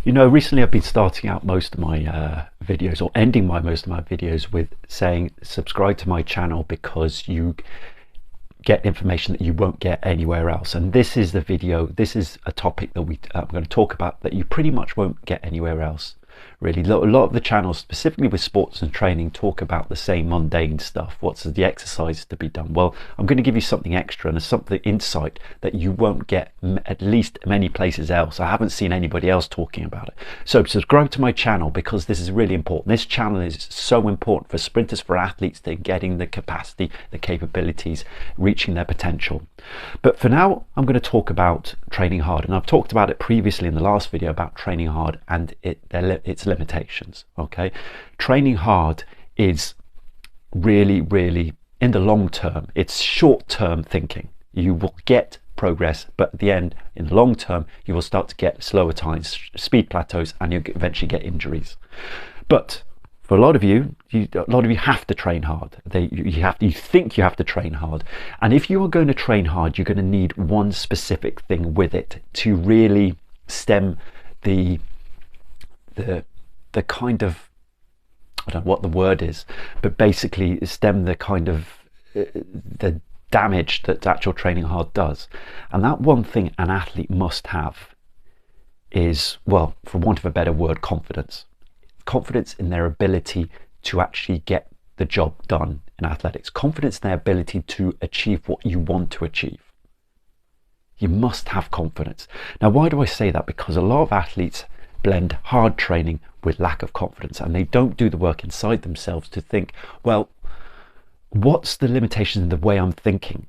Recently I've been starting out most of my videos, or ending most of my videos, with saying subscribe to my channel because you get information that you won't get anywhere else. And this is the video, this is a topic that I'm going to talk about that you pretty much won't get anywhere else. Really, a lot of the channels, specifically with sports and training, talk about the same mundane stuff. What's the exercise to be done? Well, I'm going to give you something extra and something insight that you won't get at least many places else. I haven't seen anybody else talking about it. So subscribe to my channel because this is really important. This channel is so important for sprinters, for athletes, to getting the capacity, the capabilities, reaching their potential. But for now, I'm going to talk about training hard, and I've talked about it previously in the last video about training hard and its limitations. Okay, training hard is really, in the long term, it's short-term thinking. You will get progress, but at the end, in the long term, you will start to get slower times, speed plateaus, and you'll eventually get injuries. But for a lot of you have to train hard. You think you have to train hard, and if you are going to train hard, you're going to need one specific thing with it to really stem the kind of, I don't know what the word is, but basically stem the kind of the damage that actual training hard does. And that one thing an athlete must have is, well, for want of a better word, confidence. Confidence in their ability to actually get the job done in athletics. Confidence in their ability to achieve what you want to achieve. You must have confidence. Now, why do I say that? Because a lot of athletes blend hard training with lack of confidence, and they don't do the work inside themselves to think, well, what's the limitation in the way I'm thinking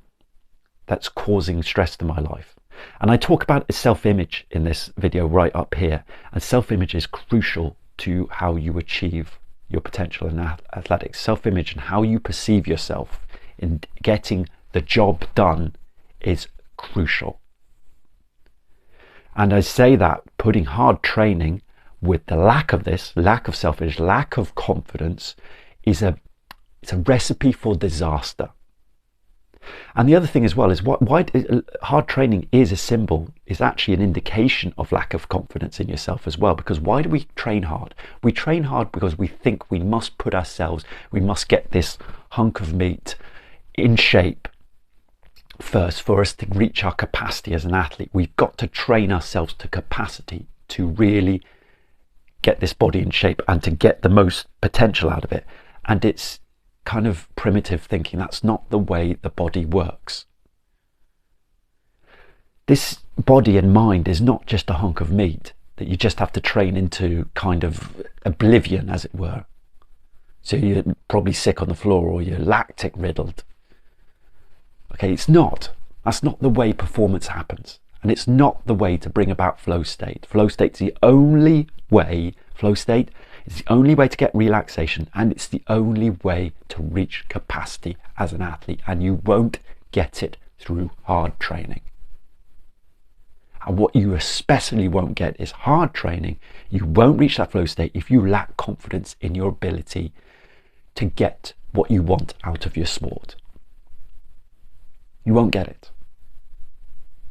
that's causing stress to my life? And I talk about self-image in this video right up here, and self-image is crucial to how you achieve your potential in athletics. Self-image and how you perceive yourself in getting the job done is crucial. And I say that putting hard training with the lack of this, lack of self-image, lack of confidence, it's a recipe for disaster. And the other thing as well is why hard training is a symbol, is actually an indication of lack of confidence in yourself as well. Because why do we train hard? We train hard because we think we must we must get this hunk of meat in shape first for us to reach our capacity as an athlete. We've got to train ourselves to capacity to really get this body in shape and to get the most potential out of it. And it's kind of primitive thinking. That's not the way the body works. This body and mind is not just a hunk of meat that you just have to train into kind of oblivion, as it were. So you're probably sick on the floor or you're lactic riddled. Okay, it's not. That's not the way performance happens. And it's not the way to bring about flow state. Flow state is the only way, to get relaxation, and it's the only way to reach capacity as an athlete. And you won't get it through hard training. And what you especially won't get is hard training. You won't reach that flow state if you lack confidence in your ability to get what you want out of your sport. You won't get it.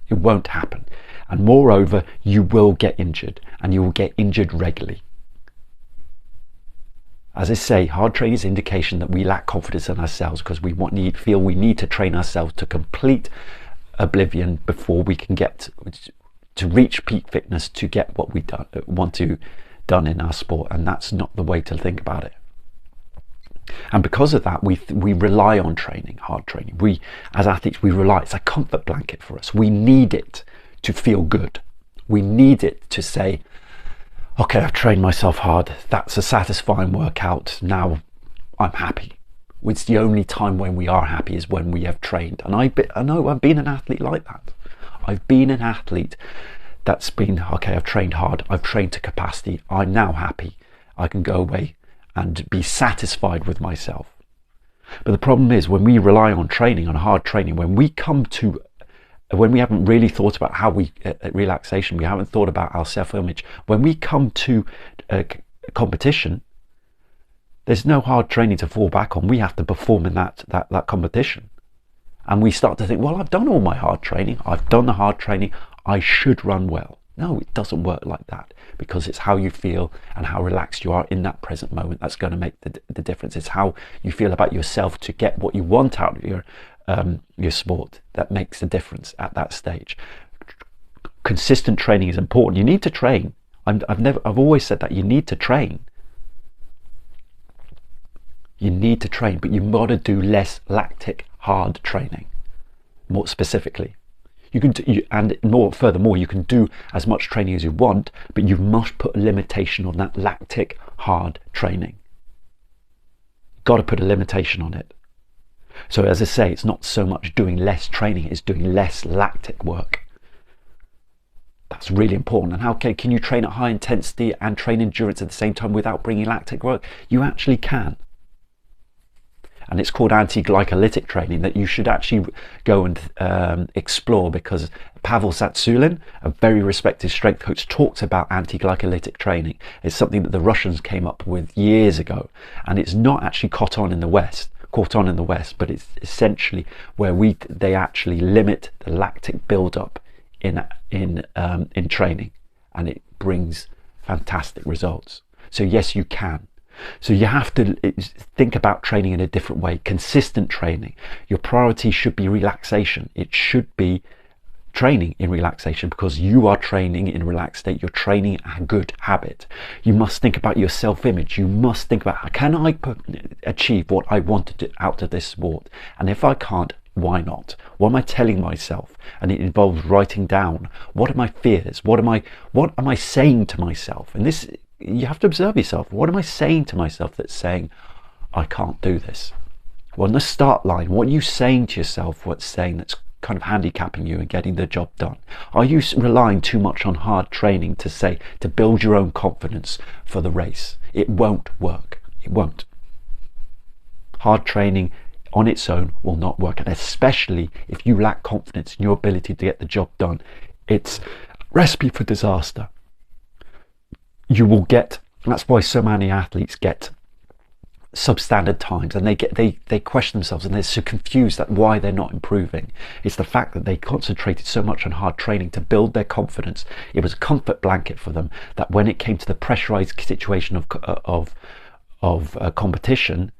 It won't happen. And moreover, you will get injured, and you will get injured regularly. As I say, hard training is an indication that we lack confidence in ourselves because we feel we need to train ourselves to complete oblivion before we can get to reach peak fitness to get what we want to done in our sport. And that's not the way to think about it. And because of that, we rely on training, hard training. We, as athletes, it's a comfort blanket for us. We need it to feel good. We need it to say, okay, I've trained myself hard. That's a satisfying workout. Now I'm happy. It's the only time when we are happy is when we have trained. And I know I've been an athlete like that. I've been an athlete that's been, okay, I've trained hard. I've trained to capacity. I'm now happy. I can go away and be satisfied with myself. But the problem is when we rely on training, on hard training, when we haven't really thought about how relaxation, we haven't thought about our self-image, when we come to a competition, there's no hard training to fall back on. We have to perform in that competition. And we start to think, well, I've done all my hard training. I've done the hard training. I should run well. No, it doesn't work like that, because it's how you feel and how relaxed you are in that present moment that's going to make the difference. It's how you feel about yourself to get what you want out of your sport that makes the difference at that stage. Consistent training is important. You need to train. I've always said that you need to train. You need to train, but you've got to do less lactic hard training. More specifically, you can do, furthermore, you can do as much training as you want, but you must put a limitation on that lactic hard training. You've got to put a limitation on it. So as I say, it's not so much doing less training, it's doing less lactic work. That's really important. And how can you train at high intensity and train endurance at the same time without bringing lactic work? You actually can. And it's called anti-glycolytic training, that you should actually go and explore, because Pavel Tsatsouline, a very respected strength coach, talks about anti-glycolytic training. It's something that the Russians came up with years ago, and it's not actually caught on in the West, but it's essentially where they actually limit the lactic buildup in training, and it brings fantastic results. So yes, you can. So you have to think about training in a different way. Consistent training. Your priority should be relaxation. It should be training in relaxation, because you are training in a relaxed state. You're training a good habit. You must think about your self-image. You must think about, can I achieve what I want to do out of this sport? And if I can't, why not? What am I telling myself? And it involves writing down, what are my fears? What am I saying to myself? And this, you have to observe yourself. What am I saying to myself that's saying I can't do this? Well, on the start line, what are you saying to yourself? What's saying that's kind of handicapping you and getting the job done? Are you relying too much on hard training to build your own confidence for the race? It won't work. It won't. Hard training on its own will not work, and especially if you lack confidence in your ability to get the job done, it's a recipe for disaster. You will get, that's why so many athletes get substandard times, and they question themselves, and they're so confused at why they're not improving. It's the fact that they concentrated so much on hard training to build their confidence. It was a comfort blanket for them, that when it came to the pressurized situation of competition,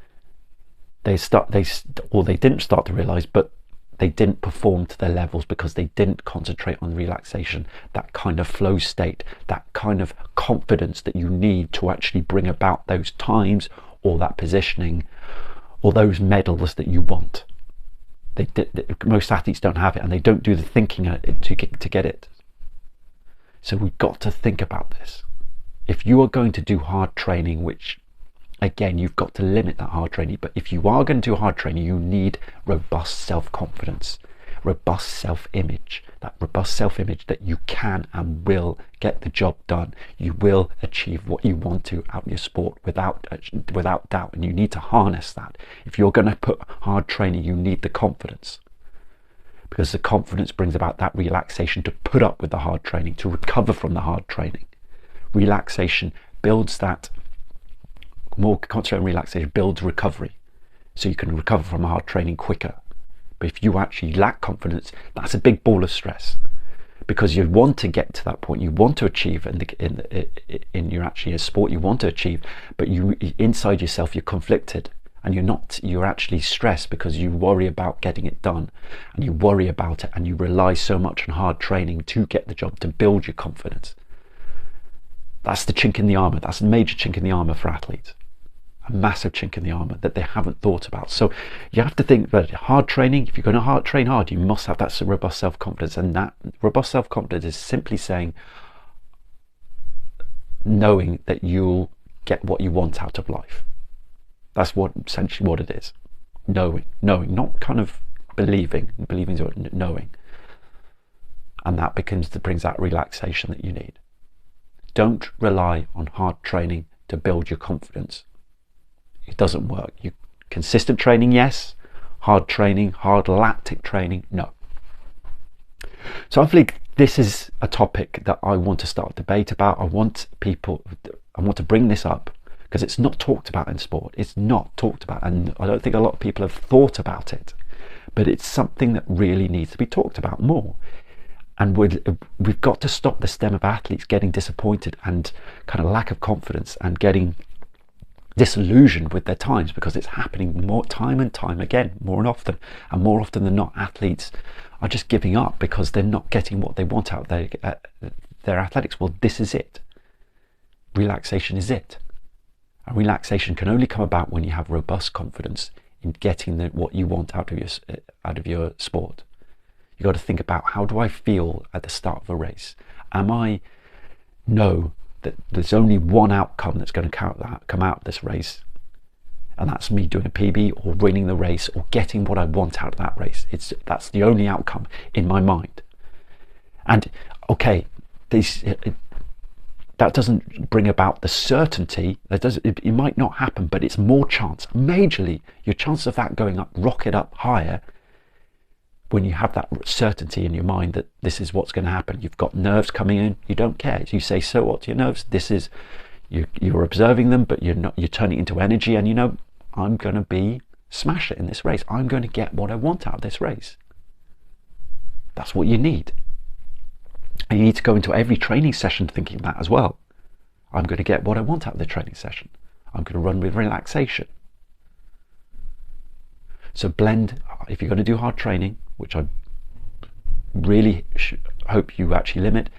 they didn't start to realize, but they didn't perform to their levels, because they didn't concentrate on relaxation, that kind of flow state, that kind of confidence that you need to actually bring about those times, or that positioning, or those medals that you want. Most athletes don't have it, and they don't do the thinking to get it. So we've got to think about this. If you are going to do hard training, which again, you've got to limit that hard training, but if you are going to do hard training, you need robust self-confidence, robust self-image, that robust self-image that you can and will get the job done. You will achieve what you want to out in your sport without doubt, and you need to harness that. If you're going to put hard training, you need the confidence, because the confidence brings about that relaxation to put up with the hard training, to recover from the hard training. Relaxation builds that. More concentrated relaxation builds recovery, so you can recover from hard training quicker. But if you actually lack confidence, that's a big ball of stress, because you want to get to that point, you want to achieve in your actually a sport you want to achieve, but you inside yourself you're conflicted, and you're actually stressed because you worry about getting it done, and you worry about it, and you rely so much on hard training to get the job, to build your confidence. That's the chink in the armor. That's a major chink in the armor for athletes. A massive chink in the armor that they haven't thought about. So you have to think that hard training, if you're going to train hard, you must have that robust self-confidence, and that robust self-confidence is simply saying, knowing that you'll get what you want out of life. That's essentially what it is. Knowing, not kind of believing is knowing, and that brings that relaxation that you need. Don't rely on hard training to build your confidence. It doesn't work. Consistent training, yes. Hard training, hard lactic training, no. So hopefully this is a topic that I want to start a debate about. I want to bring this up, because it's not talked about in sport. It's not talked about, and I don't think a lot of people have thought about it, but it's something that really needs to be talked about more. And we've got to stop the stem of athletes getting disappointed and kind of lack of confidence and getting disillusioned with their times, because it's happening more time and time again, more and more often than not. Athletes are just giving up because they're not getting what they want out of their athletics. Well, this is it. Relaxation is it. And relaxation can only come about when you have robust confidence in getting what you want out of your sport. You got to think about, how do I feel at the start of a race? Am I know that there's only one outcome that's going to come out of this race, and that's me doing a PB or winning the race or getting what I want out of that race. That's the only outcome in my mind. And okay, that doesn't bring about the certainty. It might not happen, but it's more chance, majorly, your chance of that going up, rocket up higher, when you have that certainty in your mind that this is what's going to happen. You've got nerves coming in, you don't care. You say, so what to your nerves? This is, you're observing them, but you're turning it into energy, and you know, I'm going to smash it in this race. I'm going to get what I want out of this race. That's what you need. And you need to go into every training session thinking that as well. I'm going to get what I want out of the training session. I'm going to run with relaxation. So blend, if you're going to do hard training, which I really hope you actually limit,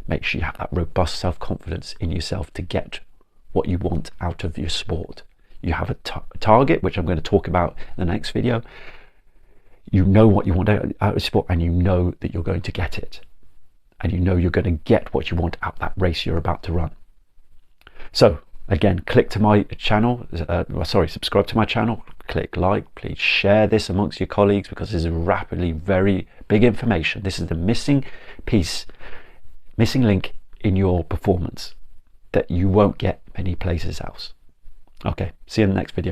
make sure you have that robust self-confidence in yourself to get what you want out of your sport. You have a target, which I'm going to talk about in the next video. You know what you want out of sport, and you know that you're going to get it. And you know you're going to get what you want out of that race you're about to run. So again, click to my channel, subscribe to my channel, click like, please share this amongst your colleagues, because this is rapidly very big information. This is the missing link in your performance that you won't get many places else. Okay, see you in the next video.